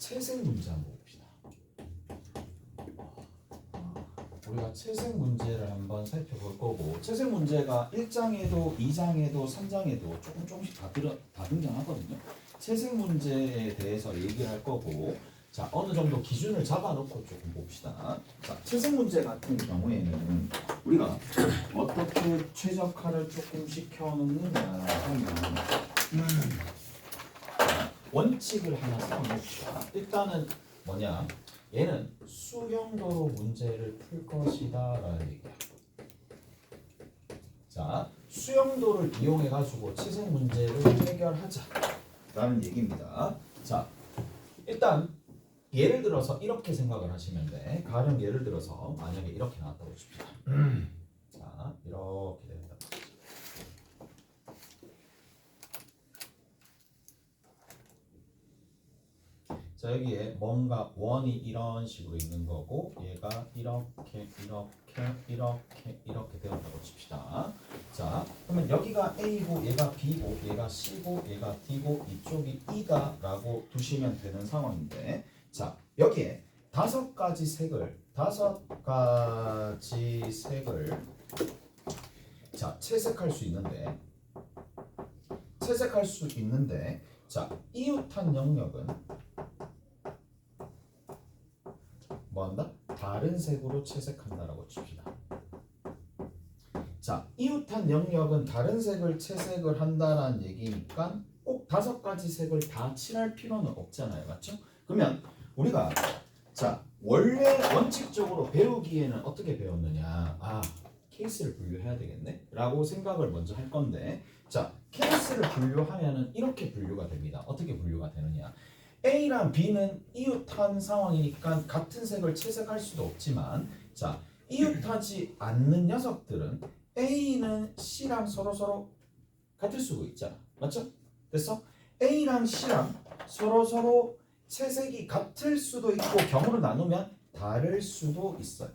채색 문제 한번 봅시다. 우리가 채색 문제를 한번 살펴볼 거고, 채색 문제가 1장에도 2장에도 3장에도 조금씩 다 등장하거든요. 채색 문제에 대해서 얘기를 할 거고, 자, 어느 정도 기준을 잡아놓고 조금 봅시다. 자, 채색 문제 같은 경우에는 우리가 어떻게 최적화를 조금 시켜놓느냐 하면 원칙을 하나 세워놓읍시다. 일단은 뭐냐, 얘는 수용도로 문제를 풀 것이다 라는 얘기야. 자, 수용도를 이용해 가지고 채색 문제를 해결하자 라는 얘기입니다. 자, 일단 예를 들어서 이렇게 생각을 하시면 돼. 가령 예를 들어서 만약에 이렇게 나왔다고 칩시다. 자, 이렇게 된다. 자, 여기에 뭔가 원이 이런 식으로 있는 거고, 얘가 이렇게 되었다고 칩시다. 자, 그러면 여기가 A고, 얘가 B고, 얘가 C고, 얘가 D고, 이쪽이 E다 라고 두시면 되는 상황인데, 자, 여기에 다섯 가지 색을 자, 채색할 수 있는데 자, 이웃한 영역은 뭐한다? 다른 색으로 채색한다라고 칩시다. 자, 이웃한 영역은 다른 색을 채색을 한다라는 얘기니까 꼭 다섯 가지 색을 다 칠할 필요는 없잖아요. 맞죠? 그러면 우리가 자, 원래 원칙적으로 배우기에는 어떻게 배웠느냐? 아, 케이스를 분류해야 되겠네 라고 생각을 먼저 할 건데, 자, 케이스를 분류하면은 이렇게 분류가 됩니다. 어떻게 분류가 되느냐? A랑 B는 이웃한 상황이니까 같은 색을 채색할 수도 없지만, 자, 이웃하지 않는 녀석들은 A는 C랑 서로 같을 수도 있잖아. 맞죠? 됐어? A랑 C랑 서로 채색이 같을 수도 있고, 경우를 나누면 다를 수도 있어요.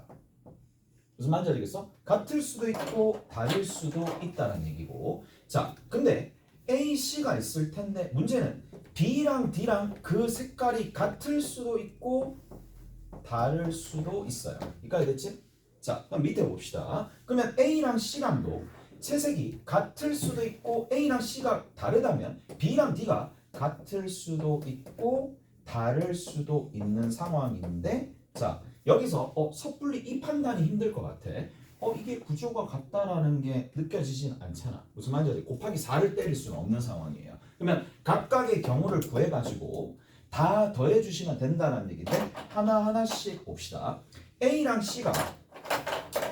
무슨 말인지 알겠어? 같을 수도 있고 다를 수도 있다는 얘기고, 자, 근데 A, C가 있을 텐데 문제는 B랑 D랑 그 색깔이 같을 수도 있고 다를 수도 있어요. 이까지 됐지? 자, 그럼 밑에 봅시다. 그러면 A랑 C랑도 채색이 같을 수도 있고 A랑 C가 다르다면 B랑 D가 같을 수도 있고 다를 수도 있는 상황인데, 자, 여기서 섣불리 이 판단이 힘들 것 같아. 이게 구조가 같다라는 게 느껴지진 않잖아. 무슨 말인지 알지? 곱하기 4를 때릴 수는 없는 상황이에요. 그러면 각각의 경우를 구해가지고 다 더해주시면 된다는 얘기인데, 하나하나씩 봅시다. A랑 C가,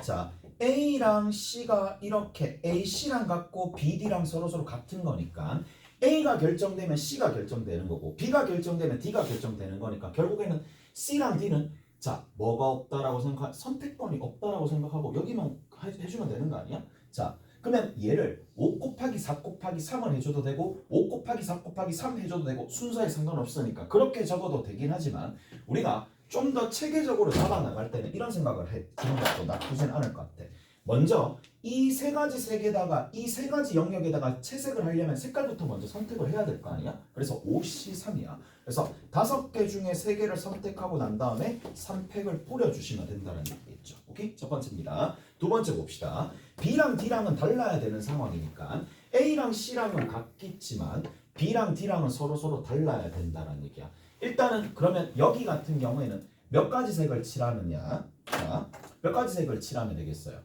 자, A랑 C가 이렇게 AC랑 같고 BD랑 서로 같은 거니까 A가 결정되면 C가 결정되는 거고, B가 결정되면 D가 결정되는 거니까 결국에는 C랑 D는, 자, 뭐가 없다라고 선택권이 없다라고 생각하고 여기만 해주면 되는 거 아니야? 자, 그러면 얘를 5 곱하기 4 곱하기 3을 해줘도 되고 5 곱하기 4 곱하기 3 해줘도 되고 순서에 상관없으니까 그렇게 적어도 되긴 하지만, 우리가 좀 더 체계적으로 잡아나갈 때는 이런 생각을 해주는 것도 나쁘진 않을 것 같아. 먼저 이 세 가지 색에다가, 이 세 가지 영역에다가 채색을 하려면 색깔부터 먼저 선택을 해야 될 거 아니야? 그래서 5C3이야. 그래서 5개 중에 3개를 선택하고 난 다음에 3팩을 뿌려주시면 된다는 얘기겠죠. 오케이? 첫 번째입니다. 두 번째 봅시다. B랑 D랑은 달라야 되는 상황이니까 A랑 C랑은 같겠지만 B랑 D랑은 서로 달라야 된다는 얘기야. 일단은 그러면 여기 같은 경우에는 몇 가지 색을 칠하느냐? 자, 몇 가지 색을 칠하면 되겠어요?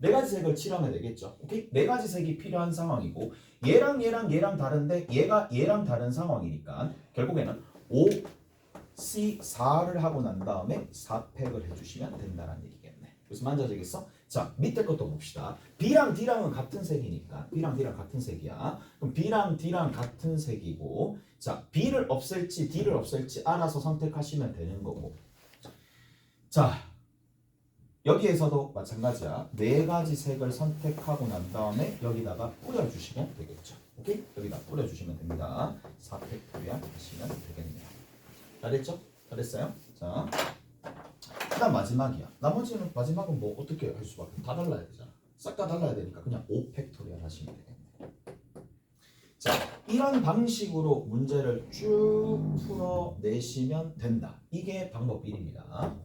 4가지 색을 칠하면 되겠죠. 오케이? 4가지 색이 필요한 상황이고, 얘랑 다른데 얘가 얘랑 다른 상황이니까 결국에는 5C4를 하고 난 다음에 4팩을 해주시면 된다는 얘기겠네. 무슨 말인지 알겠어? 자, 밑에 것도 봅시다. B랑 D랑은 같은 색이니까 B랑 D랑 같은 색이야. 그럼 B랑 D랑 같은 색이고, 자, B를 없앨지 D를 없앨지 알아서 선택하시면 되는 거고, 자, 여기에서도 마찬가지야. 4가지 색을 선택하고 난 다음에 여기다가 뿌려주시면 되겠죠. 오케이? 여기다 뿌려주시면 됩니다. 4팩토리얼 하시면 되겠네요. 잘했죠? 잘했어요? 자, 그다음 마지막이야. 마지막은 뭐 어떻게 할 수밖에, 다 달라야 되잖아. 싹 다 달라야 되니까 그냥 5팩토리얼 하시면 되겠네. 자, 이 이런 방식으로 문제를 쭉 풀어내시면 된다. 이게 방법 1입니다.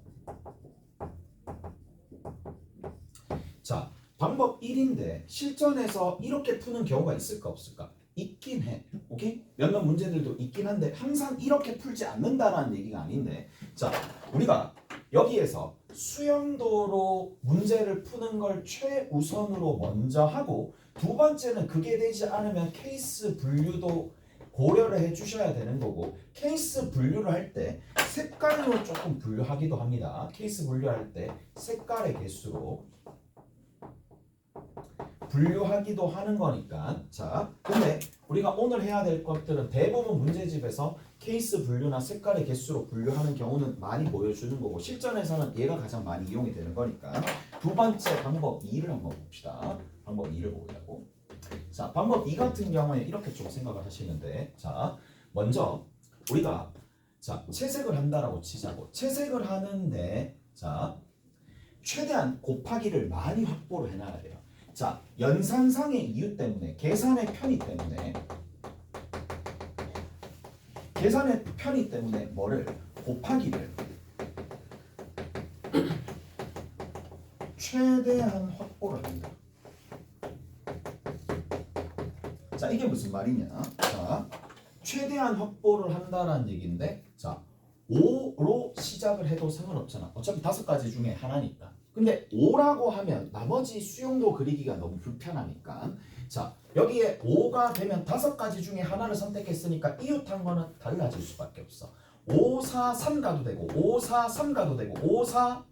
자, 방법 1인데 실전에서 이렇게 푸는 경우가 있을까 없을까? 있긴 해. 오케이? 몇몇 문제들도 있긴 한데 항상 이렇게 풀지 않는다라는 얘기가 아닌데, 자, 우리가 여기에서 수영도로 문제를 푸는 걸 최우선으로 먼저 하고, 두 번째는 그게 되지 않으면 케이스 분류도 고려를 해 주셔야 되는 거고, 케이스 분류를 할 때 색깔로 조금 분류하기도 합니다. 케이스 분류할 때 색깔의 개수로 분류하기도 하는 거니까. 자, 근데 우리가 오늘 해야 될 것들은 대부분 문제집에서 케이스 분류나 색깔의 개수로 분류하는 경우는 많이 보여주는 거고, 실전에서는 얘가 가장 많이 이용이 되는 거니까. 두 번째 방법 2를 한번 봅시다. 방법 2를 보자고. 자, 방법 2 같은 경우에 이렇게 좀 생각을 하시는데, 자, 먼저 우리가 자, 채색을 한다라고 치자고. 채색을 하는데, 자, 최대한 곱하기를 많이 확보를 해놔야 돼요. 자, 연산상의 이유 때문에, 계산의 편의 때문에 뭐를? 곱하기를 최대한 확보를 합니다. 자, 이게 무슨 말이냐? 자, 최대한 확보를 한다는 얘기인데, 자, 5로 시작을 해도 상관없잖아. 어차피 5가지 중에 하나니까. 근데 5라고 하면 나머지 수용도 그리기가 너무 불편하니까, 자, 여기에 5가 되면 5가지 중에 하나를 선택했으니까 이웃한 거는 달라질 수밖에 없어. 5, 4, 3 가도 되고 5, 4, 3 가도 되고 5, 4,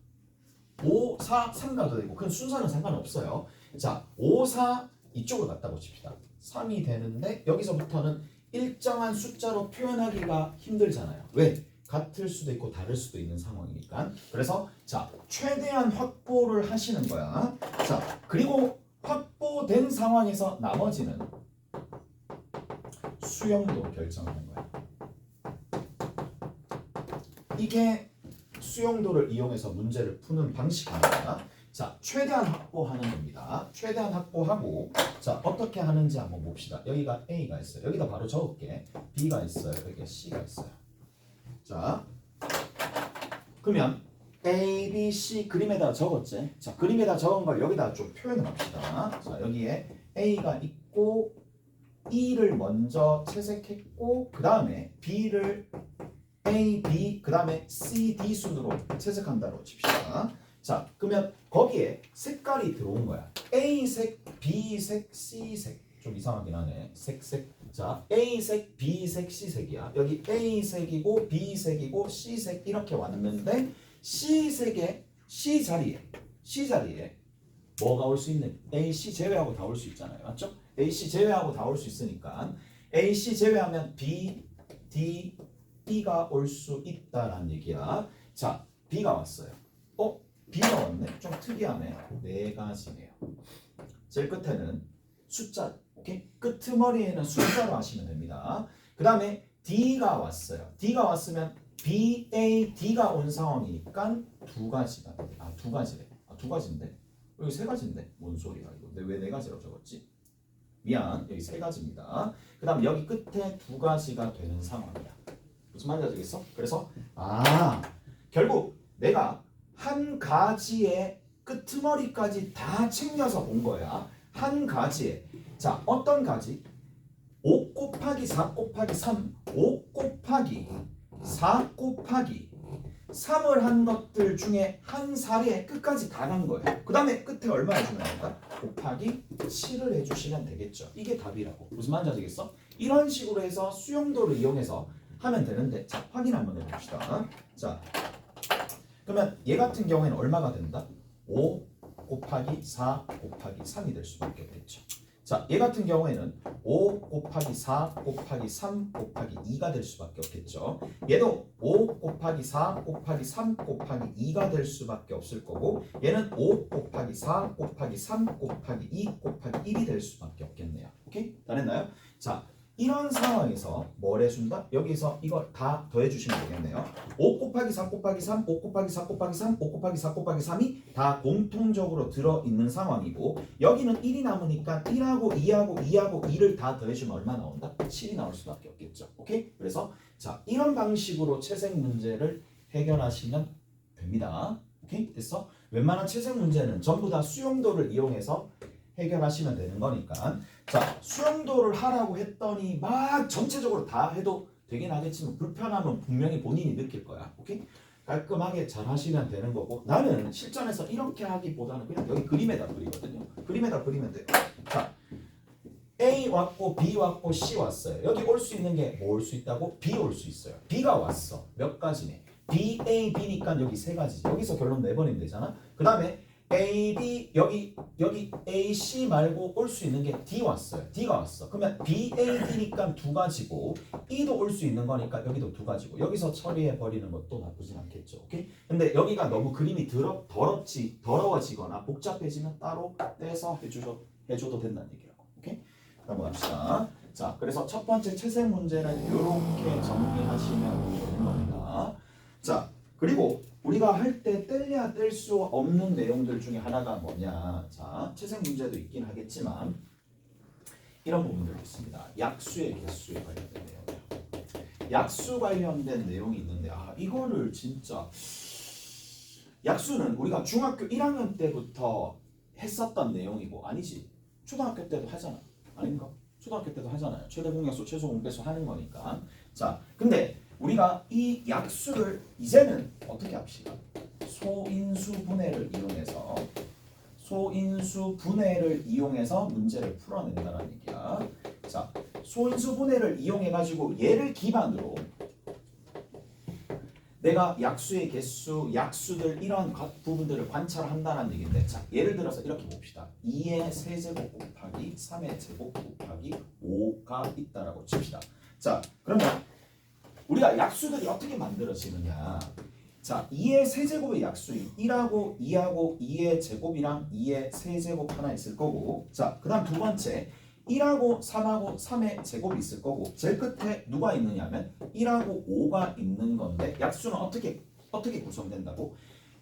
3 가도 되고, 그건 순서는 상관없어요. 자, 5, 4 이쪽을 갖다고 칩시다. 3이 되는데 여기서부터는 일정한 숫자로 표현하기가 힘들잖아요. 왜? 같을 수도 있고 다를 수도 있는 상황이니까. 그래서 자, 최대한 확보를 하시는 거야. 자, 그리고 확보된 상황에서 나머지는 수용도로 결정하는 거야. 이게 수용도를 이용해서 문제를 푸는 방식입니다. 자, 최대한 확보하는 겁니다. 최대한 확보하고, 자, 어떻게 하는지 한번 봅시다. 여기가 A가 있어요. 여기다 바로 적을게. B가 있어요. 여기가 C가 있어요. 자, 그러면 A, B, C 그림에다 적었지? 자, 그림에다 적은 걸 여기다 좀 표현을 합시다. 자, 여기에 A가 있고 E를 먼저 채색했고, 그 다음에 B를 A, B, 그 다음에 C, D 순으로 채색한다고 칩시다. 자, 그러면 거기에 색깔이 들어온 거야. A색, B색, C색. 좀 이상하긴 하네. 색색. 자, A색, B색, C색이야. 여기 A색이고 B색이고 C색 이렇게 왔는데, C색의 C 자리에 뭐가 올 수 있는? A, C 제외하고 다 올 수 있잖아요. 맞죠? A, C 제외하고 다 올 수 있으니까 A, C 제외하면 B, D, E가 올 수 있다라는 얘기야. 자, B가 왔어요. B가 왔네. 좀 특이하네. 4가지네요. 제일 끝에는 숫자. 오케이? 끄트머리에는 숫자로 하시면 됩니다. 그 다음에 D가 왔어요. D가 왔으면 B, A, D가 온 상황이니까 2가지가. 2가지래. 2가지인데? 여기 3가지인데? 뭔 소리야 이거. 근데 왜 4가지라고 적었지? 미안. 여기 3가지입니다. 그 다음 여기 끝에 2가지가 되는 상황이야. 무슨 말인지 알겠어? 그래서 결국 내가 한 가지의 끄트머리까지 다 챙겨서 본 거야. 한 가지에. 자, 어떤 가지? 5 곱하기 4 곱하기 3, 5 곱하기 4 곱하기 3을 한 것들 중에 한 사례에 끝까지 다 간 거예요. 그 다음에 끝에 얼마 해주면 될까? 곱하기 7을 해주시면 되겠죠. 이게 답이라고. 무슨 말인지 아시겠어? 이런 식으로 해서 수용도를 이용해서 하면 되는데, 자, 확인 한번 해봅시다. 자, 그러면 얘 같은 경우에는 얼마가 된다? 5 곱하기 4 곱하기 3이 될 수밖에 없겠죠. 자, 얘 같은 경우에는 5 곱하기 4 곱하기 3 곱하기 2가 될 수밖에 없겠죠. 얘도 5 곱하기 4 곱하기 3 곱하기 2가 될 수밖에 없을 거고, 얘는 5 곱하기 4 곱하기 3 곱하기 2 곱하기 1이 될 수밖에 없겠네요. 오케이? 다 했나요? 자, 이런 상황에서 뭘 해준다? 여기서 이걸 다 더해주시면 되겠네요. 5 곱하기 4 곱하기 3, 5 곱하기 4 곱하기 3, 5 곱하기 4 곱하기 3이 다 공통적으로 들어있는 상황이고 여기는 1이 남으니까 1하고 2하고 2하고 2를 다 더해주면 얼마 나온다? 7이 나올 수밖에 없겠죠. 오케이? 그래서 자 이런 방식으로 채색 문제를 해결하시면 됩니다. 오케이? 됐어? 웬만한 채색 문제는 전부 다 수용도를 이용해서 해결하시면 되는 거니까 자 수용도를 하라고 했더니 막 전체적으로 다 해도 되긴 하겠지만 불편함은 분명히 본인이 느낄 거야. 오케이? 깔끔하게 잘 하시면 되는 거고 나는 실전에서 이렇게 하기보다는 그냥 여기 그림에다 그리거든요. 그림에다 그리면 돼요. 자 A 왔고 B 왔고 C 왔어요. 여기 올 수 있는 게 뭐 올 수 있다고? B 올 수 있어요. B가 왔어. 몇 가지네. B, A, B니까 여기 세 가지지. 여기서 결론 내버리면 되잖아. 그 다음에 A, B 여기 A, C 말고 올 수 있는 게 D 왔어요. D가 왔어. 그러면 B, A, D니까 두 가지고 E도 올 수 있는 거니까 여기도 두 가지고 여기서 처리해 버리는 것도 나쁘진 않겠죠. 오케이? 근데 여기가 너무 그림이 더러워지거나 복잡해지면 따로 떼서 해줘도 된다는 얘기라고. 오케이? 넘어갑시다. 자, 그래서 첫 번째 채색 문제는 이렇게 정리하시면 되는 겁니다. 자, 그리고 우리가 할 때 뗄래야 뗄 수 없는 내용들 중에 하나가 뭐냐? 자, 채색 문제도 있긴 하겠지만 이런 부분들이 있습니다. 약수의 개수에 관련된 내용이요. 약수 관련된 내용이 있는데 이거를 진짜 약수는 우리가 중학교 1학년 때부터 했었던 내용이고 아니지? 초등학교 때도 하잖아. 아닌가? 초등학교 때도 하잖아요. 최대 공약수, 최소 공배수 하는 거니까. 자, 근데 우리가 이 약수를 이제는 어떻게 합시다? 소인수 분해를 이용해서 문제를 풀어낸다는 얘기야. 자, 소인수 분해를 이용해 가지고 얘를 기반으로 내가 약수의 개수, 약수들 이런 부분들을 관찰한다는 얘기인데 자, 예를 들어서 이렇게 봅시다. 2의 세제곱 곱하기 3의 제곱 곱하기 5가 있다라고 칩시다. 자, 그러면 우리가 약수들이 어떻게 만들어지느냐. 자, 2의 세제곱의 약수인 1하고 2하고 2의 제곱이랑 2의 세제곱 하나 있을 거고 자, 그 다음 두 번째 1하고 3하고 3의 제곱이 있을 거고 제일 끝에 누가 있느냐면 1하고 5가 있는 건데 약수는 어떻게 구성된다고?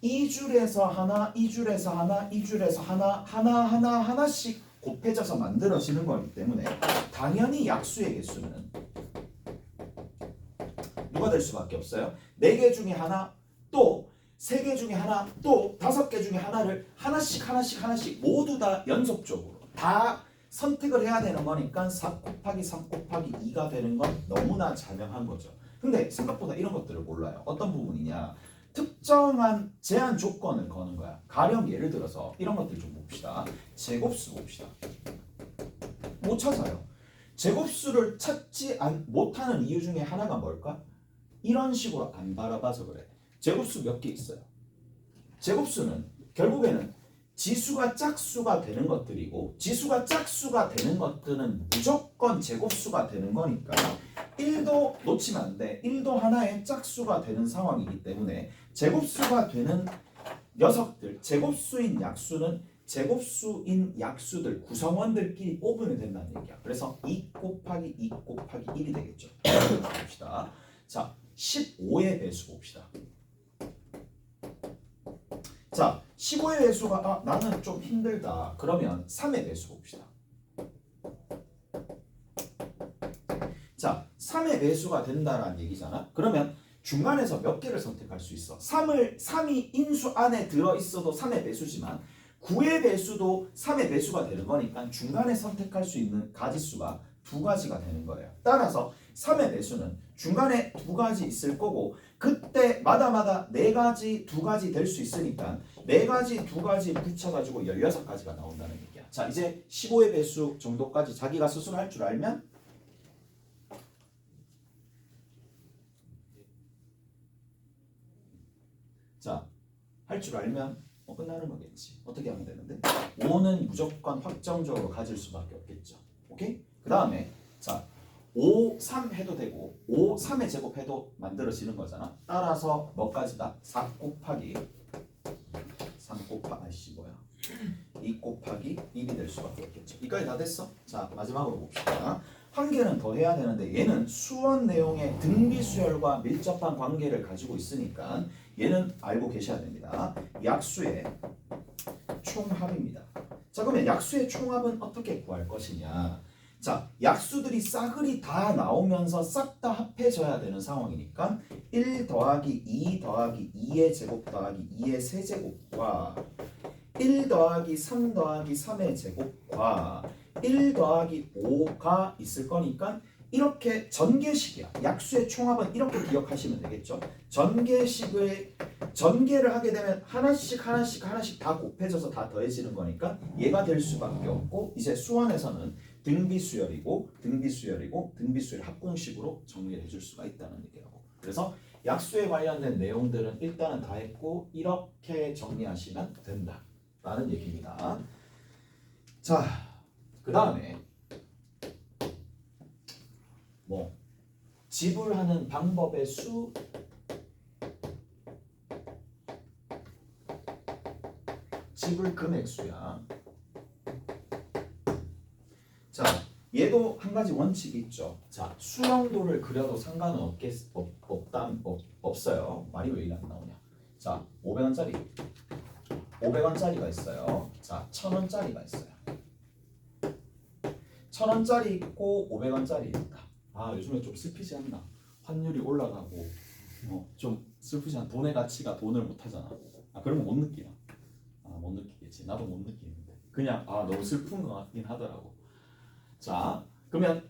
이 줄에서 하나, 이 줄에서 하나, 이 줄에서 하나씩 곱해져서 만들어지는 거기 때문에 당연히 약수의 개수는 누가 될 수밖에 없어요. 4개 중에 하나, 또 3개 중에 하나, 또 5개 중에 하나를 하나씩 모두 다 연속적으로 다 선택을 해야 되는 거니까 4 곱하기 3 곱하기 2가 되는 건 너무나 자명한 거죠. 근데 생각보다 이런 것들을 몰라요. 어떤 부분이냐. 특정한 제한 조건을 거는 거야. 가령 예를 들어서 이런 것들 좀 봅시다. 제곱수 봅시다. 못 찾아요. 제곱수를 찾지 못하는 이유 중에 하나가 뭘까? 이런 식으로 안 바라봐서 그래. 제곱수 몇 개 있어요. 제곱수는 결국에는 지수가 짝수가 되는 것들이고 지수가 짝수가 되는 것들은 무조건 제곱수가 되는 거니까 1도 놓치면 안 돼. 1도 하나의 짝수가 되는 상황이기 때문에 제곱수가 되는 녀석들, 제곱수인 약수는 제곱수인 약수들 구성원들끼리 뽑으면 된다는 얘기야. 그래서 2 곱하기 2 곱하기 1이 되겠죠. 봅시다. 자, 15의 배수 봅시다. 자, 15의 배수가 나는 좀 힘들다. 그러면 3의 배수 봅시다. 자, 3의 배수가 된다라는 얘기잖아. 그러면 중간에서 몇 개를 선택할 수 있어? 3이 인수 안에 들어있어도 3의 배수지만 9의 배수도 3의 배수가 되는 거니까 중간에 선택할 수 있는 가지수가 2가지가 되는 거예요. 따라서 3의 배수는 중간에 2가지 있을 거고 그때마다 4가지, 2가지 될 수 있으니까 4가지, 2가지 붙여가지고 16가지가 나온다는 얘기야. 자, 이제 15의 배수 정도까지 자기가 스스로 할 줄 알면 자, 할 줄 알면 끝나는 거겠지. 어떻게 하면 되는데? 5는 무조건 확정적으로 가질 수밖에 없겠죠. 오케이? 그 다음에 자, 5, 3 해도 되고 5, 3의 제곱 해도 만들어지는 거잖아. 따라서 뭐까지다? 4 곱하기 2 곱하기 1이 될 수밖에 없겠죠. 이까지 다 됐어? 자, 마지막으로 봅시다. 한 개는 더 해야 되는데 얘는 수원 내용의 등비수열과 밀접한 관계를 가지고 있으니까 얘는 알고 계셔야 됩니다. 약수의 총합입니다. 자, 그러면 약수의 총합은 어떻게 구할 것이냐? 자, 약수들이 싸그리 다 나오면서 싹 다 합해져야 되는 상황이니까 1 더하기 2 더하기 2의 제곱 더하기 2의 세제곱과 1 더하기 3 더하기 3의 제곱과 1 더하기 5가 있을 거니까 이렇게 전개식이야. 약수의 총합은 이렇게 기억하시면 되겠죠. 전개를 하게 되면 하나씩 다 곱해져서 다 더해지는 거니까 얘가 될 수밖에 없고 이제 수원에서는 등비수열이고 등비수열 합공식으로 정리를 해줄 수가 있다는 얘기라고. 그래서 약수에 관련된 내용들은 일단은 다 했고 이렇게 정리하시면 된다라는 얘기입니다. 자, 그 다음에 지불하는 방법의 수, 지불 금액수야. 자, 얘도 한 가지 원칙이 있죠. 자, 수령도를 그려도 상관은 없어요. 말이 왜 이래 안 나오냐. 자, 500원짜리가 있어요. 자, 1000원짜리가 있어요. 1000원짜리 있고 500원짜리 있다. 아, 요즘에 좀 슬프지 않나? 환율이 올라가고 좀 슬프지 않나? 돈의 가치가 돈을 못 하잖아. 아, 그러면 못 느끼나? 아, 못 느끼겠지. 나도 못 느끼는데 그냥 너무 슬픈 것 같긴 하더라고. 자, 그러면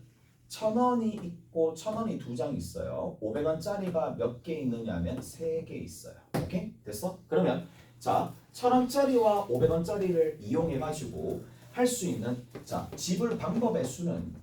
1000원이 있고 1000원이 2장 있어요. 500원짜리가 몇 개 있느냐면 3개 있어요. 오케이? 됐어? 그러면 자, 1000원짜리와 500원짜리를 이용해 가지고 할 수 있는 자, 지불 방법의 수는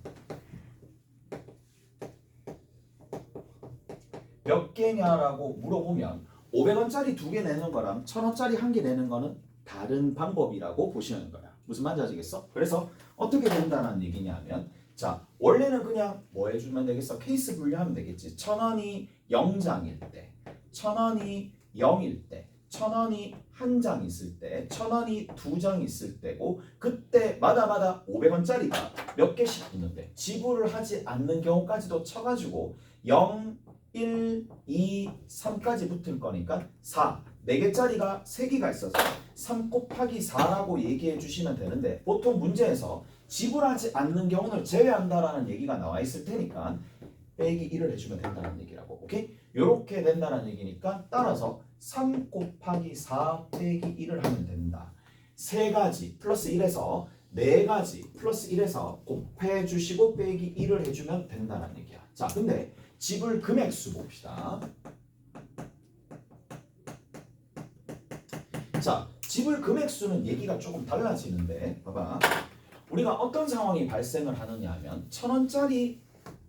몇 개냐라고 물어보면 500원짜리 2개 내는 거랑 1000원짜리 1개 내는 거는 다른 방법이라고 보시는 거야. 무슨 말인지 아시겠어? 그래서 어떻게 된다는 얘기냐면 자, 원래는 그냥 뭐 해주면 되겠어? 케이스 분류하면 되겠지. 1000원이 0장일 때, 1000원이 0일 때, 1000원이 1장 있을 때, 1000원이 2장 있을 때고 그때 마다 500원짜리가 몇 개씩 붙는데 지불을 하지 않는 경우까지도 쳐가지고 0, 1, 2, 3까지 붙을 거니까 4, 4개짜리가 3개가 있어서 3 곱하기 4라고 얘기해 주시면 되는데 보통 문제에서 지불하지 않는 경우는 제외한다라는 얘기가 나와 있을 테니까 빼기 1을 해주면 된다는 얘기라고. 오케이? 요렇게 된다는 얘기니까 따라서 3 곱하기 4 빼기 1을 하면 된다. 3가지 플러스 1에서 4가지 플러스 1에서 곱해 주시고 빼기 1을 해주면 된다는 얘기야. 자, 근데 지불 금액수 봅시다. 자, 지불 금액수는 얘기가 조금 달라지는데 봐봐. 우리가 어떤 상황이 발생을 하느냐 하면 1000원짜리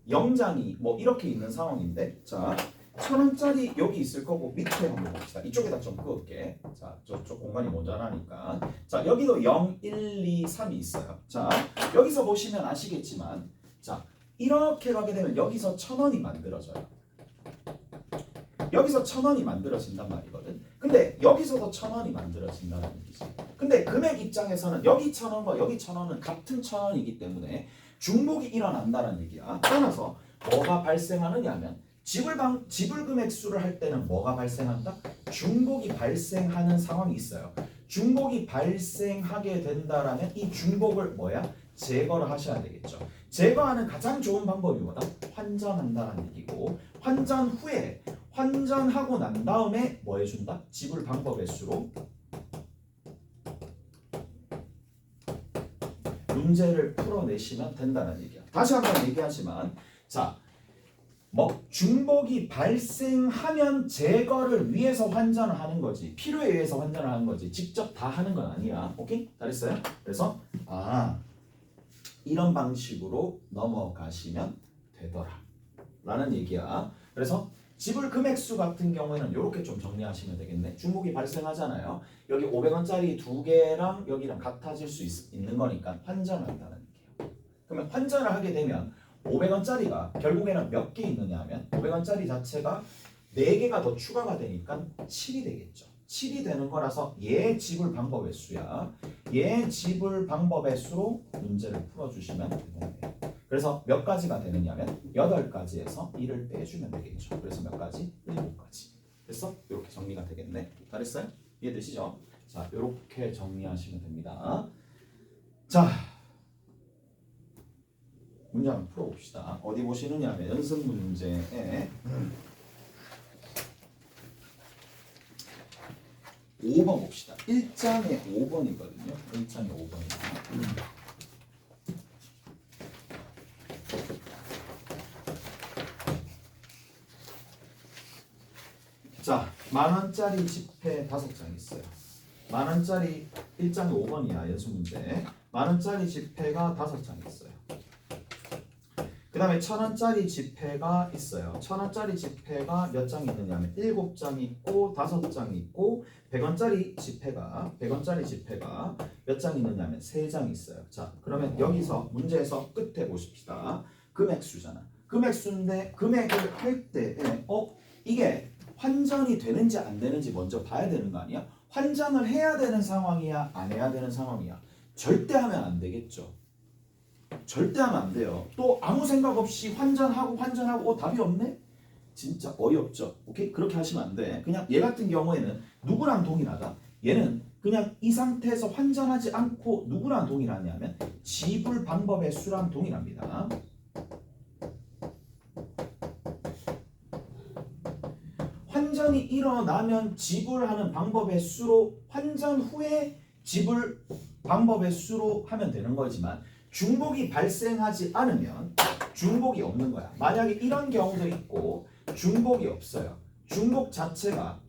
0장이 뭐 이렇게 있는 상황인데 자, 1000원짜리 여기 있을 거고 밑에 한번 봅시다. 이쪽에다 좀 그을게. 자, 저쪽 공간이 모자라니까. 자, 여기도 0, 1, 2, 3이 있어요. 자, 여기서 보시면 아시겠지만 자, 이렇게 가게 되면 여기서 1000원이 만들어져요. 여기서 1000원이 만들어진단 말이거든. 근데 여기서도 1000원이 만들어진다는 얘기지. 근데 금액 입장에서는 여기 1000원과 여기 1000원은 같은 1000원이기 때문에 중복이 일어난다는 얘기야. 따라서 뭐가 발생하느냐 하면 지불 금액수를 할 때는 뭐가 발생한다? 중복이 발생하는 상황이 있어요. 중복이 발생하게 된다라면 이 중복을 뭐야? 제거를 하셔야 되겠죠. 제거하는 가장 좋은 방법이 뭐다? 환전한다는 얘기고 환전 후에 환전하고 난 다음에 뭐 해준다? 지불 방법의 수로 문제를 풀어내시면 된다는 얘기야. 다시 한번 얘기하지만 자, 뭐 중복이 발생하면 제거를 위해서 환전을 하는 거지 필요에 의해서 환전을 하는 거지 직접 다 하는 건 아니야. 오케이? 잘했어요? 그래서 이런 방식으로 넘어가시면 되더라 라는 얘기야. 그래서 지불 금액수 같은 경우에는 이렇게 좀 정리하시면 되겠네. 중복이 발생하잖아요. 여기 500원짜리 2개랑 여기랑 같아질 수 있는 거니까 환전을 한다는 얘기예요. 그러면 환전을 하게 되면 500원짜리가 결국에는 몇 개 있느냐 하면 500원짜리 자체가 4개가 더 추가가 되니까 7이 되겠죠. 7이 되는 거라서 얘 지불 방법의 수야. 얘 지불 방법의 수로 문제를 풀어주시면 되는 거예요. 그래서 몇 가지가 되느냐면 8가지에서 1을 빼주면 되겠죠. 그래서 몇 가지? 7가지. 됐어? 이렇게 정리가 되겠네. 잘했어요? 이해되시죠? 자, 이렇게 정리하시면 됩니다. 자, 문제 한번 풀어봅시다. 어디 보시느냐 하면 연습 문제에 5번 봅시다. 1장에 5번이거든요. 1장에 5번입니다. 자, 10,000원짜리 지폐 5장 있어요. 10,000원짜리 1장에 5번이야. 연습 문제. 10,000원짜리 지폐가 5장 있어요. 그 다음에 1,000원짜리 지폐가 있어요. 1,000원짜리 지폐가 몇 장 있느냐면 7장 있고 5장 있고 100원짜리 지폐가 몇 장 있느냐면 3장 있어요. 자, 그러면 여기서 문제에서 끝에 보십시다. 금액수잖아. 금액수인데 금액을 할 때 이게 환전이 되는지 안 되는지 먼저 봐야 되는 거 아니야? 환전을 해야 되는 상황이야? 안 해야 되는 상황이야? 절대 하면 안 되겠죠. 절대 하면 안 돼요. 또 아무 생각 없이 환전하고 답이 없네? 진짜 어이없죠. 오케이? 그렇게 하시면 안 돼. 그냥 얘 같은 경우에는 누구랑 동일하다? 얘는 그냥 이 상태에서 환전하지 않고 누구랑 동일하냐면 지불 방법의 수랑 동일합니다. 환전이 일어나면 지불하는 방법의 수로 환전 후에 지불 방법의 수로 하면 되는 거지만 중복이 발생하지 않으면 중복이 없는 거야. 만약에 이런 경우도 있고 중복이 없어요. 중복 자체가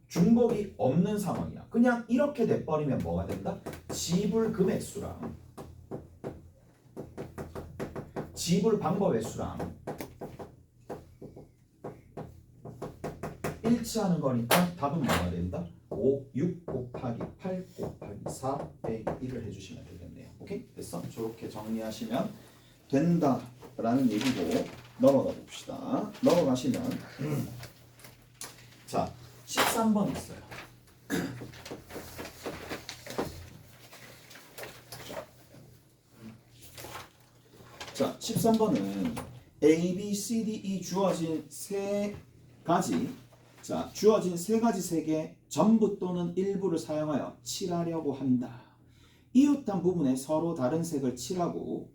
중복이 없는 상황이야. 그냥 이렇게 돼버리면 뭐가 된다? 지불 금액수랑 지불 방법의 수랑 일치하는 거니까 답은 뭐가 된다? 6 곱하기 8 곱하기 4 빼기 1을 해주시면 되겠네요. 오케이? 됐어? 저렇게 정리하시면 된다라는 얘기고 넘어가 봅시다. 넘어가시면 자 13번 있어요. 자 13번은 A, B, C, D, E 주어진 세 가지 주어진 세 가지 색의 전부 또는 일부를 사용하여 칠하려고 한다. 이웃한 부분에 서로 다른 색을 칠하고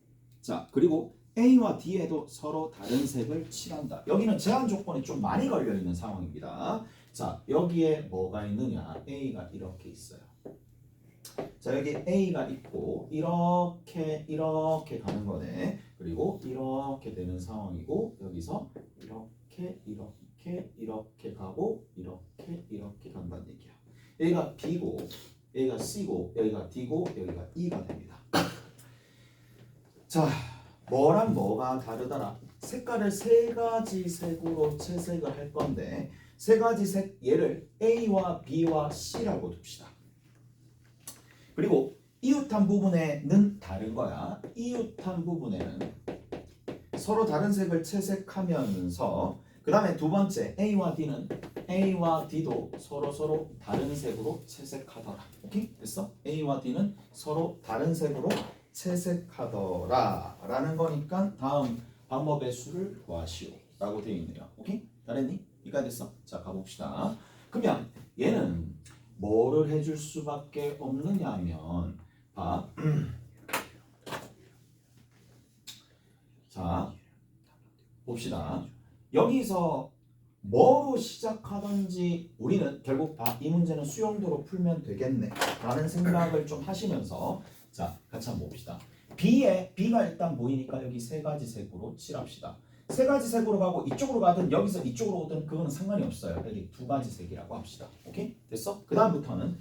그리고 A와 D에도 서로 다른 색을 칠한다. 여기는 제한 조건이 좀 많이 걸려있는 상황입니다. 자, 여기에 뭐가 있느냐? A가 이렇게 있어요. 자, 여기 A가 있고 이렇게 가는 거네. 그리고 이렇게 되는 상황이고 여기서 이렇게 가고 이렇게 간다는 얘기야. 여기가 B고 여기가 C고 여기가 D고 여기가 E가 됩니다. 자, 뭐랑 뭐가 다르더라? 색깔을 세 가지 색으로 채색을 할 건데 세 가지 색 얘를 A와 B와 C라고 둡시다. 그리고 이웃한 부분에는 다른 거야. 이웃한 부분에는 서로 다른 색을 채색하면서 그 다음에 두 번째 A와 D는 A와 D도 서로 다른 색으로 채색하더라. 오케이? 됐어? A와 D는 서로 다른 색으로 채색하더라 라는 거니까 다음 방법의 수를 구하시오 라고 되어 있네요. 오케이? 잘했니? 이까 됐어? 자, 가봅시다. 그러면 얘는 뭐를 해줄 수밖에 없느냐 하면 봐. 자, 봅시다. 여기서 뭐로 시작하든지 우리는 결국 이 문제는 수용도로 풀면 되겠네 라는 생각을 좀 하시면서 자, 같이 한번 봅시다. B가 일단 보이니까 여기 세 가지 색으로 칠합시다. 세 가지 색으로 가고 이쪽으로 가든 여기서 이쪽으로 오든 그거는 상관이 없어요. 여기 두 가지 색이라고 합시다. 오케이? 됐어? 그 다음부터는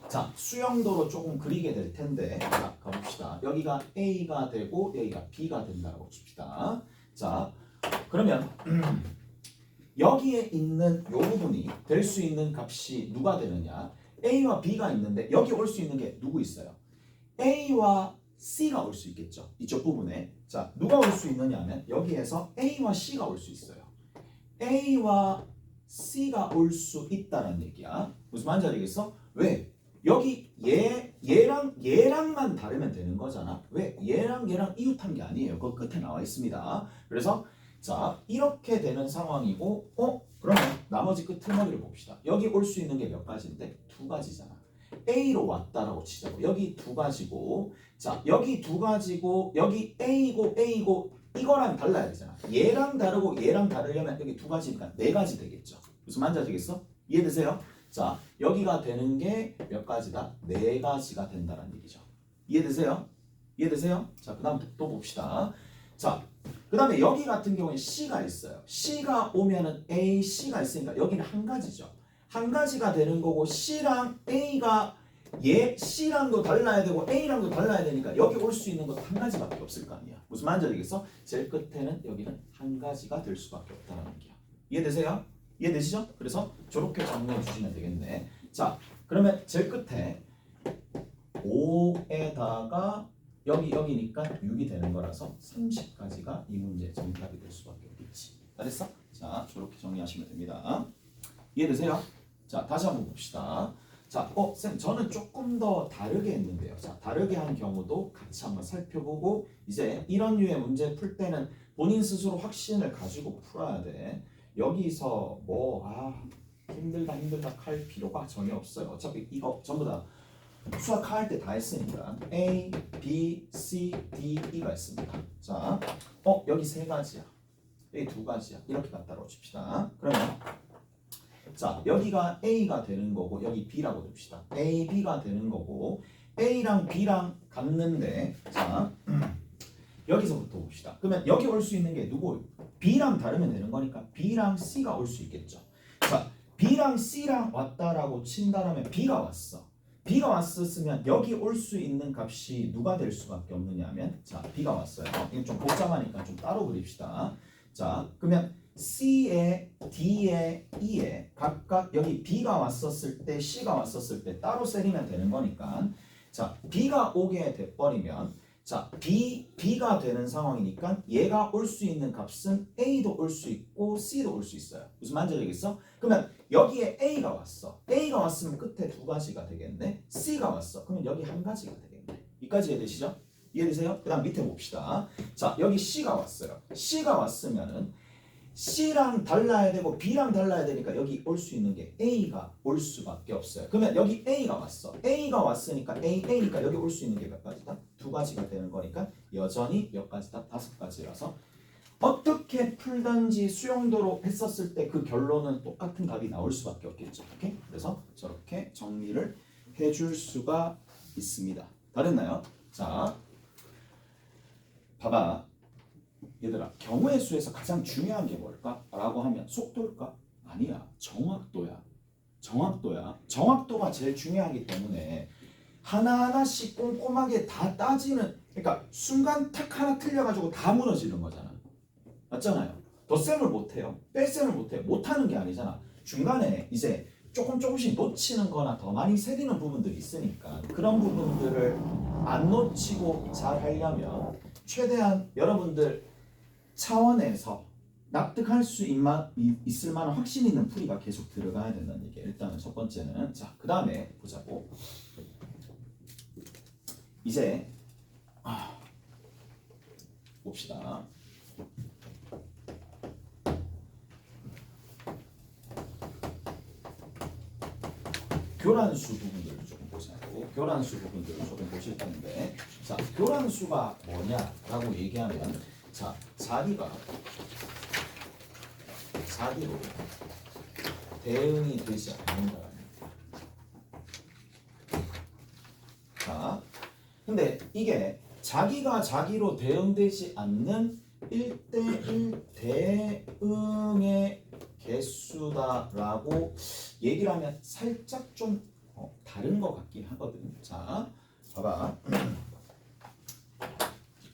자, 수영도로 조금 그리게 될 텐데 자, 가봅시다. 여기가 A가 되고 여기가 B가 된다고 칩시다. 자, 그러면 여기에 있는 이 부분이 될 수 있는 값이 누가 되느냐? A와 B가 있는데 여기 올 수 있는 게 누구 있어요? A와 C가 올 수 있겠죠. 이쪽 부분에. 자, 누가 올 수 있느냐 하면 여기에서 A와 C가 올 수 있어요. A와 C가 올 수 있다는 얘기야. 무슨 말인지 알겠어? 왜? 여기 얘랑만 다르면 되는 거잖아. 왜? 얘랑 이웃한 게 아니에요. 그 끝에 나와 있습니다. 그래서 자 이렇게 되는 상황이고 그러면 나머지 끝머리를 봅시다. 여기 올 수 있는 게 몇 가지인데? 두 가지잖아. A로 왔다라고 치자고. 여기 두 가지고 자 여기 두 가지고 여기 A고 이거랑 달라야 되잖아. 얘랑 다르고 얘랑 다르려면 여기 두 가지니까 네 가지 되겠죠. 무슨 말인지 아시겠어? 이해되세요? 자 여기가 되는 게 몇 가지다? 네 가지가 된다는 얘기죠. 이해되세요? 이해되세요? 자 그 다음 또 봅시다. 자 그 다음에 여기 같은 경우에 C가 있어요. C가 오면은 A, C가 있으니까 여기는 한 가지죠. 한 가지가 되는 거고 C랑 A가 C랑도 달라야 되고 A랑도 달라야 되니까 여기 올 수 있는 것도 한 가지밖에 없을 거 아니야. 무슨 말인지 알겠어? 제일 끝에는 여기는 한 가지가 될 수밖에 없다는 얘기야. 이해되세요? 이해되시죠? 그래서 저렇게 정리해 주시면 되겠네. 자 그러면 제일 끝에 5에다가 여기니까 6이 되는 거라서 30까지가 이 문제 정답이 될 수밖에 없겠지. 알겠어? 자 저렇게 정리하시면 됩니다. 이해되세요? 자 다시 한번 봅시다. 자, 쌤 저는 조금 더 다르게 했는데요. 자 다르게 한 경우도 같이 한번 살펴보고 이제 이런 류의 문제 풀 때는 본인 스스로 확신을 가지고 풀어야 돼. 여기서 힘들다 할 필요가 전혀 없어요. 어차피 이거 전부 다 수학할 때 다 했으니까 A, B, C, D, E가 있습니다. 자, 여기 세 가지야. 여기 두 가지야. 이렇게 갖다로 칩시다. 그러면 자 여기가 A가 되는 거고 여기 B라고 둡시다. A, B가 되는 거고 A랑 B랑 같는데 자 여기서부터 봅시다. 그러면 여기 올 수 있는 게 누구? B랑 다르면 되는 거니까 B랑 C가 올 수 있겠죠. 자 B랑 C랑 왔다라고 친다라면 B가 왔어. B가 왔었으면 여기 올 수 있는 값이 누가 될 수밖에 없느냐 하면 자 B가 왔어요. 이거 좀 복잡하니까 좀 따로 그립시다. 자 그러면 C에 D에 E에 각각 여기 B가 왔었을 때 C가 왔었을 때 따로 세리면 되는 거니까 자 B가 오게 돼버리면 자 B가 되는 상황이니까 얘가 올 수 있는 값은 A도 올 수 있고 C도 올 수 있어요. 무슨 말인지 알겠어? 그러면 여기에 A가 왔어. A가 왔으면 끝에 두 가지가 되겠네. C가 왔어. 그러면 여기 한 가지가 되겠네. 여기까지 이해되시죠? 이해되세요? 그 다음 밑에 봅시다. 자 여기 C가 왔어요. C가 왔으면은 C랑 달라야 되고 B랑 달라야 되니까 여기 올 수 있는 게 A가 올 수밖에 없어요. 그러면 여기 A가 왔어. A가 왔으니까 A니까 여기 올 수 있는 게 몇 가지다? 두 가지가 되는 거니까 여전히 몇 가지다? 다섯 가지라서 어떻게 풀든지 수용도로 했었을 때 그 결론은 똑같은 답이 나올 수밖에 없겠죠. 오케이? 그래서 저렇게 정리를 해줄 수가 있습니다. 다 됐나요? 자, 봐봐. 얘들아, 경우의 수에서 가장 중요한 게 뭘까? 라고 하면 속도일까? 아니야. 정확도야. 정확도가 제일 중요하기 때문에 하나하나씩 꼼꼼하게 다 따지는 그러니까 순간 탁 하나 틀려가지고 다 무너지는 거잖아. 맞잖아요. 덧셈을 못해요. 뺄셈을 못해요. 못하는 게 아니잖아. 중간에 이제 조금씩 놓치는 거나 더 많이 새리는 부분들이 있으니까 그런 부분들을 안 놓치고 잘 하려면 최대한 여러분들 차원에서 납득할 수 있을 만한 확신 있는 풀이가 계속 들어가야 된다는 얘기예요. 일단은 첫 번째는 자, 그 다음에 보자고. 이제 봅시다. 교란수 부분들을 조금 보자고. 교란수 부분들을 조금 보실 텐데 자, 교란수가 뭐냐라고 얘기하면 자, 자기로 대응이 되지 않는다는 자, 근데 이게 자기가 자기로 대응되지 않는 1대1 대응의 개수다라고 얘기를 하면 살짝 좀 다른 것 같긴 하거든. 자, 봐봐.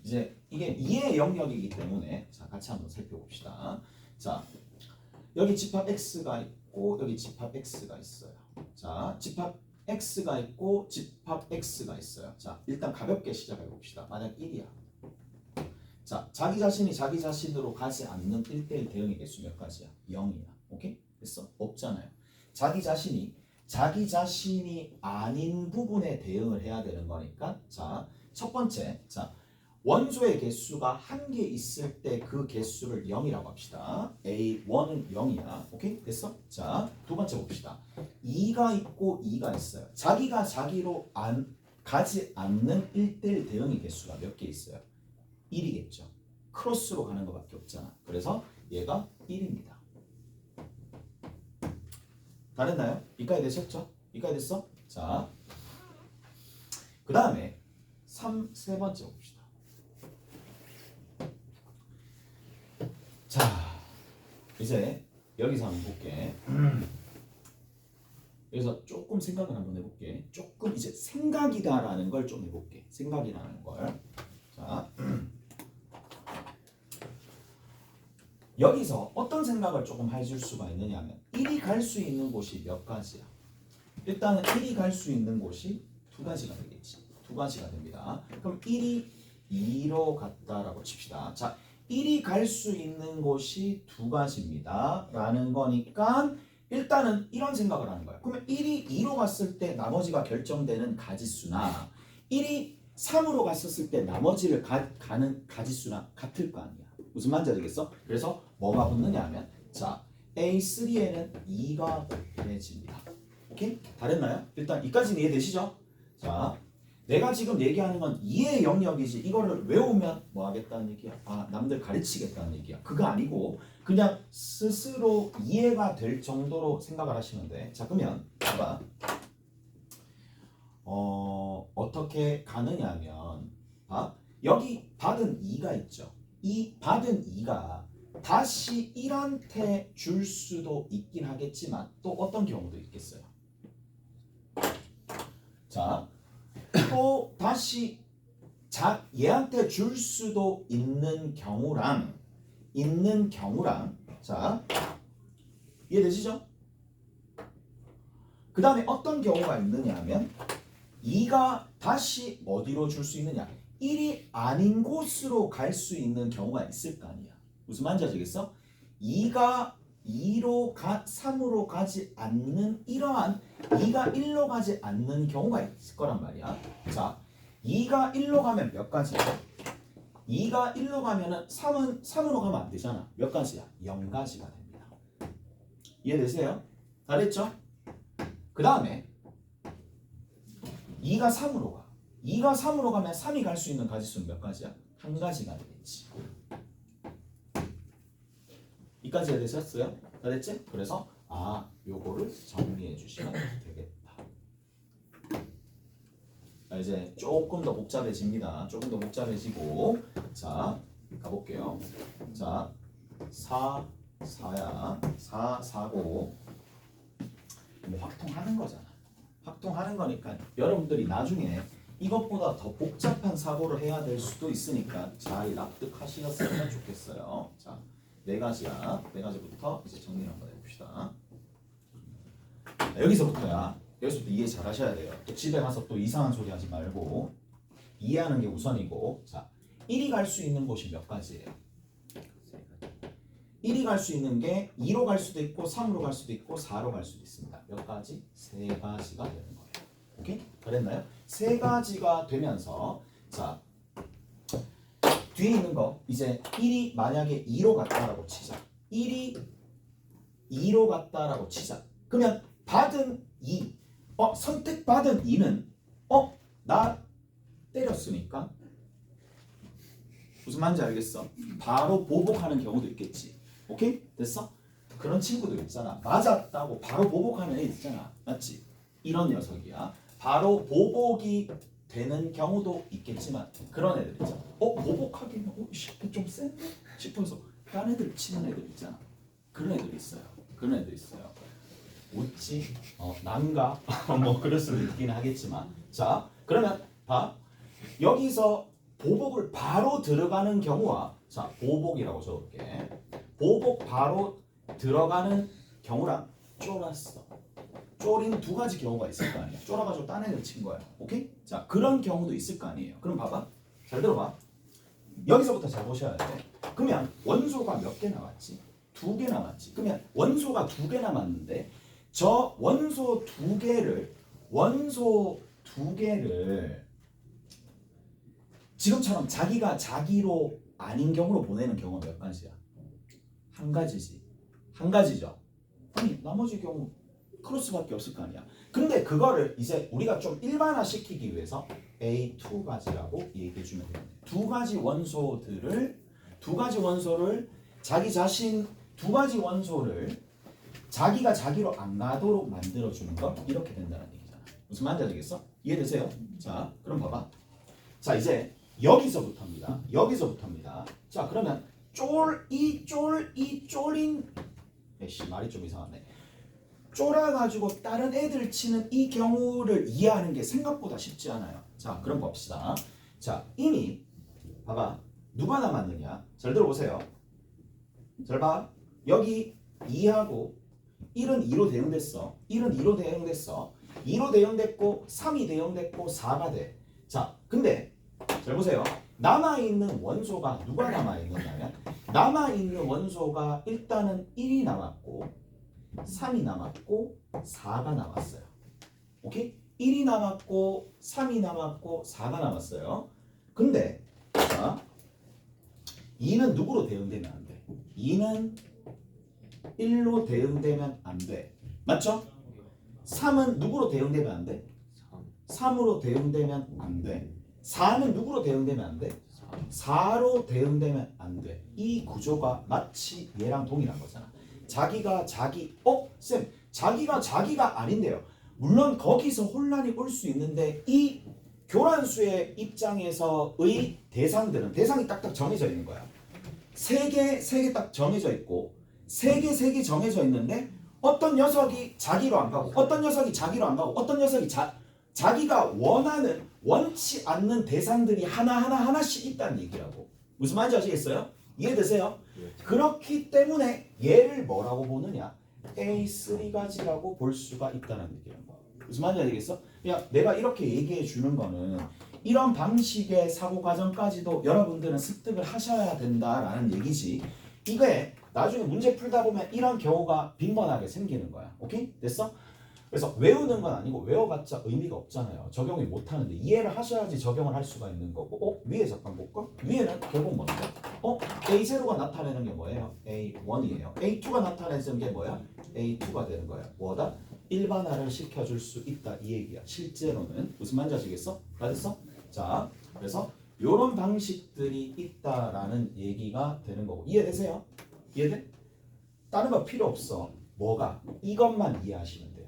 이제 이게 이해 영역이기 때문에 자 같이 한번 살펴봅시다. 자 여기 집합 x가 있고 여기 집합 x가 있어요. 자 집합 x가 있고 집합 x가 있어요. 자 일단 가볍게 시작해 봅시다. 만약 1이야. 자 자기 자신이 자기 자신으로 가지 않는 1대1 대응의 개수 몇 가지야? 0이야. 오케이? 됐어? 없잖아요. 자기 자신이 자기 자신이 아닌 부분에 대응을 해야 되는 거니까 자, 첫 번째 자 원소의 개수가 한 개 있을 때 그 개수를 0이라고 합시다. A1은 0이야. 오케이? 됐어? 자, 두 번째 봅시다. 2가 있고 2가 있어요. 자기가 자기로 가지 않는 1대1 대응의 개수가 몇 개 있어요? 1이겠죠. 크로스로 가는 것밖에 없잖아. 그래서 얘가 1입니다. 다 됐나요? 이까지 되셨죠? 이까지 됐어? 자, 그 다음에 세 번째 봅시다. 자, 이제 여기서 한번 볼게. 여기서 조금 생각을 한번 해볼게. 조금 이제 생각이다라는 걸 좀 해볼게. 생각이라는 걸. 자, 여기서 어떤 생각을 조금 해줄 수가 있느냐 하면 1이 갈 수 있는 곳이 몇 가지야? 일단은 1이 갈 수 있는 곳이 두 가지가 되겠지. 두 가지가 됩니다. 그럼 1이 2로 갔다라고 칩시다. 자, 1이 갈 수 있는 곳이 두 가지입니다. 라는 거니까 일단은 이런 생각을 하는 거야. 그러면 1이 2로 갔을 때 나머지가 결정되는 가지수나 1이 3으로 갔었을 때 나머지를 가는 가지수나 같을 거 아니야. 무슨 말인지 알겠어? 그래서 뭐가 붙느냐 하면 자, A3에는 2가 더해집니다. 오케이? 다 됐나요? 일단 이까지는 이해되시죠? 자, 내가 지금 얘기하는 건 2의 영역이지 이거를 외우면 뭐 하겠다는 얘기야? 아, 남들 가르치겠다는 얘기야. 그거 아니고 그냥 스스로 이해가 될 정도로 생각을 하시면 돼. 자, 그러면 봐봐. 어떻게 가느냐 하면 여기 받은 2가 있죠. 이 받은 2가 다시 1한테 줄 수도 있긴 하겠지만 또 어떤 경우도 있겠어요. 자, 또 다시 얘한테 줄 수도 있는 경우랑 자, 이해되시죠? 그 다음에 어떤 경우가 있느냐 하면 2가 다시 어디로 줄 수 있느냐, 1이 아닌 곳으로 갈 수 있는 경우가 있을 거 아니야. 무슨 말인지 아시겠어? 2가 2로 3으로 가지 않는 이러한 2가 1로 가지 않는 경우가 있을 거란 말이야. 자, 2가 1로 가면 몇 가지야? 2가 1로 가면은 3으로 가면 안 되잖아. 몇 가지야? 0가지가 됩니다. 이해되세요? 다 됐죠? 그 다음에 2가 3으로 가. 2가 3으로 가면 3이 갈 수 있는 가지수는 몇 가지야? 한 가지가 되겠지. 이까지 되셨어요? 다 됐지? 그래서 요거를 정리해 주시면 되겠다. 자, 이제 조금 더 복잡해집니다. 조금 더 복잡해지고 자, 가볼게요. 자, 4야. 4고 뭐 확통하는 거잖아. 확통하는 거니까 여러분들이 나중에 이것보다 더 복잡한 사고를 해야 될 수도 있으니까 잘 납득하시었으면 좋겠어요. 자, 네 가지야. 네 가지부터 이제 정리를 한번 해봅시다. 여기서부터야. 여기서부터 이해 잘 하셔야 돼요. 또 집에 가서 또 이상한 소리 하지 말고 이해하는 게 우선이고. 자, 1이 갈 수 있는 곳이 몇 가지예요? 1이 갈 수 있는 게 2로 갈 수도 있고 3으로 갈 수도 있고 4로 갈 수도 있습니다. 몇 가지? 세 가지가 되는 거예요. 오케이? 그랬나요? 세 가지가 되면서 자, 뒤에 있는 거 이제 1이 만약에 2로 갔다라고 치자. 1이 2로 갔다라고 치자. 그러면 받은 2, 선택받은 2는 나 때렸으니까 무슨 말인지 알겠어? 바로 보복하는 경우도 있겠지. 오케이? 됐어? 그런 친구들 있잖아. 맞았다고 바로 보복하는 애 있잖아. 맞지? 이런 녀석이야. 바로 보복이 되는 경우도 있겠지만 그런 애들 있잖아. 보복하기는 이 새끼 좀 센데? 싶어서 딴 애들 치는 애들 있잖아. 그런 애들 있어요. 그런 애들 있어요. 웃지? 난가? 뭐 그럴 수도 있긴 하겠지만 자, 그러면 봐. 여기서 보복을 바로 들어가는 경우와 자, 보복이라고 적을게. 보복 바로 들어가는 경우랑 쫄았어. 쫄인 두 가지 경우가 있을 거 아니야. 쫄아가지고 딴 애를 친 거야. 오케이? 자, 그런 경우도 있을 거 아니에요. 그럼 봐봐. 잘 들어봐. 여기서부터 잘 보셔야 돼. 그러면 원소가 몇 개 남았지? 2개 남았지. 그러면 원소가 2개 남았는데 저 원소 두 개를 지금처럼 자기가 자기로 아닌 경우로 보내는 경우가 몇 가지야? 한 가지지. 한 가지죠. 아니 나머지 경우 크로스밖에 없을 거 아니야. 근데 그거를 이제 우리가 좀 일반화시키기 위해서 A2 가지라고 얘기해 주면 되겠네. 두 가지 원소를 자기 자신 두 가지 원소를 자기가 자기로 안 가도록 만들어 주는 거 이렇게 된다는 얘기잖아. 무슨 말인지 알겠어? 이해되세요? 자, 그럼 봐봐. 자, 이제 여기서부터입니다. 자, 그러면 쫄인 말이 좀 이상하네. 쫄아가지고 다른 애들 치는 이 경우를 이해하는 게 생각보다 쉽지 않아요. 자, 그럼 봅시다. 자, 이미 봐봐. 누가 남았느냐? 잘 들어보세요. 잘 봐. 여기 2하고 1은 2로 대응됐어. 2로 대응됐고 3이 대응됐고 4가 돼. 자, 근데 잘 보세요. 남아있는 원소가 누가 남아있느냐면 남아있는 원소가 일단은 1이 남았고 3이 남았고 4가 남았어요. 오케이? 1이 남았고 3이 남았고 4가 남았어요. 근데 자 2는 누구로 대응되면 안 돼? 2는 1로 대응되면 안 돼. 맞죠? 3은 누구로 대응되면 안 돼? 3으로 대응되면 안 돼. 4는 누구로 대응되면 안 돼? 4로 대응되면 안 돼. 이 구조가 마치 얘랑 동일한 거잖아. 자기가 자기가 아닌데요. 물론 거기서 혼란이 올 수 있는데 이 교란수의 입장에서의 대상이 딱딱 정해져 있는 거야. 세 개 딱 정해져 있고 세 개 정해져 있는데 어떤 녀석이 자기로 안 가고 어떤 녀석이 자기로 안 가고 어떤 녀석이 자기가 원치 않는 대상들이 하나씩 있다는 얘기라고. 무슨 말인지 아시겠어요? 이해되세요? 그렇기 때문에 얘를 뭐라고 보느냐? A3 가지라고 볼 수가 있다는 얘기라는 거야. 무슨 말인지 알겠어? 그냥 내가 이렇게 얘기해 주는 거는 이런 방식의 사고 과정까지도 여러분들은 습득을 하셔야 된다라는 얘기지. 이게 나중에 문제 풀다 보면 이런 경우가 빈번하게 생기는 거야. 오케이? 됐어? 그래서 외우는 건 아니고 외워봤자 의미가 없잖아요. 적용이 못하는데 이해를 하셔야지 적용을 할 수가 있는 거고. 위에 잠깐 볼까? 위에는 결국 뭔데? A0가 나타내는 게 뭐예요? A1이에요. A2가 나타내는 게 뭐야? A2가 되는 거야. 뭐다? 일반화를 시켜줄 수 있다 이 얘기야. 실제로는 무슨 말인지 아시겠어? 알았어? 자, 그래서 이런 방식들이 있다라는 얘기가 되는 거고. 이해되세요? 이해돼? 다른 거 필요 없어. 뭐가? 이것만 이해하시면 돼요.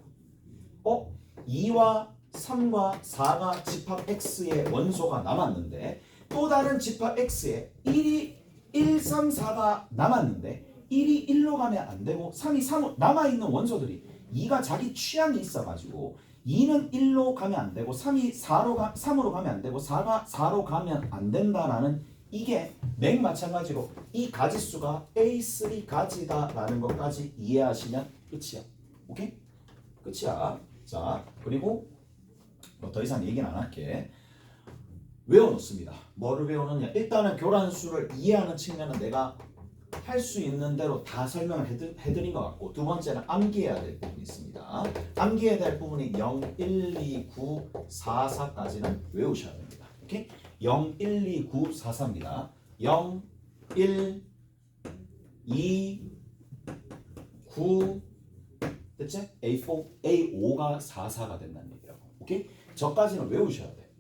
2와 3과 4가 집합 X의 원소가 남았는데 또 다른 집합 X에 1, 3, 4가 남았는데 1이 1로 가면 안 되고 3이 3 남아있는 원소들이 2가 자기 취향이 있어가지고 2는 1로 가면 안 되고 3이 3으로 가면 안 되고 4가 4로 가면 안 된다라는 이게 맥 마찬가지로 이 가지수가 A3 가지다라는 것까지 이해하시면 끝이야. 오케이? 끝이야. 자, 그리고 뭐 더 이상 얘기는 안 할게. 외워놓습니다. 뭐를 외우느냐? 일단은 교란수를 이해하는 측면은 내가 할 수 있는 대로 다 설명을 해드린 것 같고, 두 번째는 암기해야 될 부분이 있습니다. 암기해야 될 부분이 0, 1, 2, 9, 4, 4까지는 외우셔야 됩니다. 오케이? 0, 1, 2, 9, 4, 4입니다. 0, 1, 2, 9 됐지? A5가 4, 4가 된다는 얘기라고. 오케이? 저까지는 외우셔야 돼.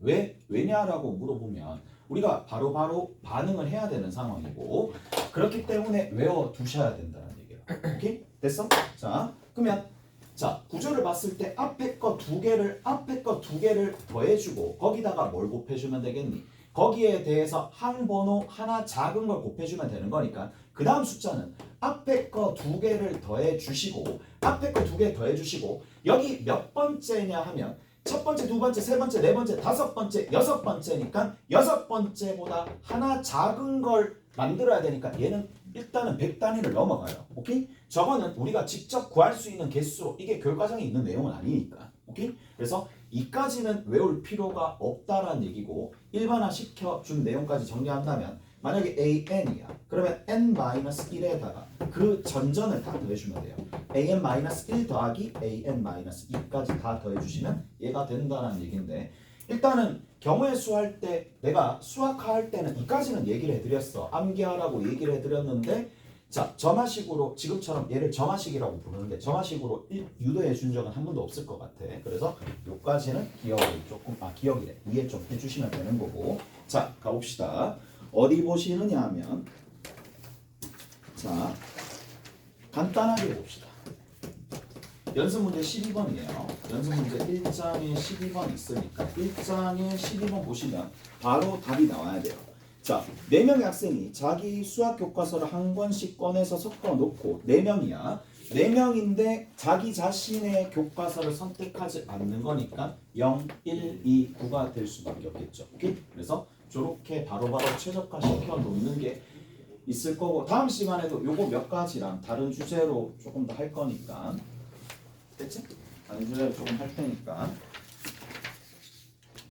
왜냐라고 물어보면 우리가 바로바로 반응을 해야 되는 상황이고, 그렇기 때문에 외워두셔야 된다는 얘기예요. 오케이? 됐어? 자, 그러면 자 구조를 봤을 때 앞에 거 두 개를 더해주고 거기다가 뭘 곱해주면 되겠니? 거기에 대해서 항번호 하나 작은 걸 곱해주면 되는 거니까 그 다음 숫자는 앞에 거 두 개를 더해주시고 여기 몇 번째냐 하면 첫 번째, 두 번째, 세 번째, 네 번째, 다섯 번째, 여섯 번째니까 여섯 번째보다 하나 작은 걸 만들어야 되니까 얘는 일단은 100단위를 넘어가요. 오케이? 저거는 우리가 직접 구할 수 있는 개수로 이게 교과정에 있는 내용은 아니니까. 오케이? 그래서 이까지는 외울 필요가 없다라는 얘기고 일반화 시켜준 내용까지 정리한다면 만약에 AN이야. 그러면 N-1에다가 그 전전을 다 더해주면 돼요. AN-1 더하기 AN-2까지 다 더해주시면 얘가 된다는 얘기인데 일단은 경우의 수 할 때 내가 수학화 할 때는 이까지는 얘기를 해드렸어. 암기하라고 얘기를 해드렸는데 자 점화식으로 지금처럼 얘를 점화식이라고 부르는데 점화식으로 유도해 준 적은 한 번도 없을 것 같아. 그래서 요까지는 기억을 조금 기억이래 이해 좀 해주시면 되는 거고. 자 가봅시다. 어디 보시느냐 하면 자 간단하게 봅시다. 연습 문제 12번이에요. 연습 문제 1장에 12번 있으니까 1장에 12번 보시면 바로 답이 나와야 돼요. 자, 4명의 학생이 자기 수학 교과서를 한 권씩 꺼내서 섞어 놓고 4명이야. 4명인데 자기 자신의 교과서를 선택하지 않는 거니까 0, 1, 2, 9가 될 수밖에 없겠죠. 오케이? 그래서 저렇게 바로바로 최적화 시켜 놓는 게 있을 거고 다음 시간에도 요거 몇 가지랑 다른 주제로 조금 더 할 거니까 됐지? 다른 주제로 조금 할 테니까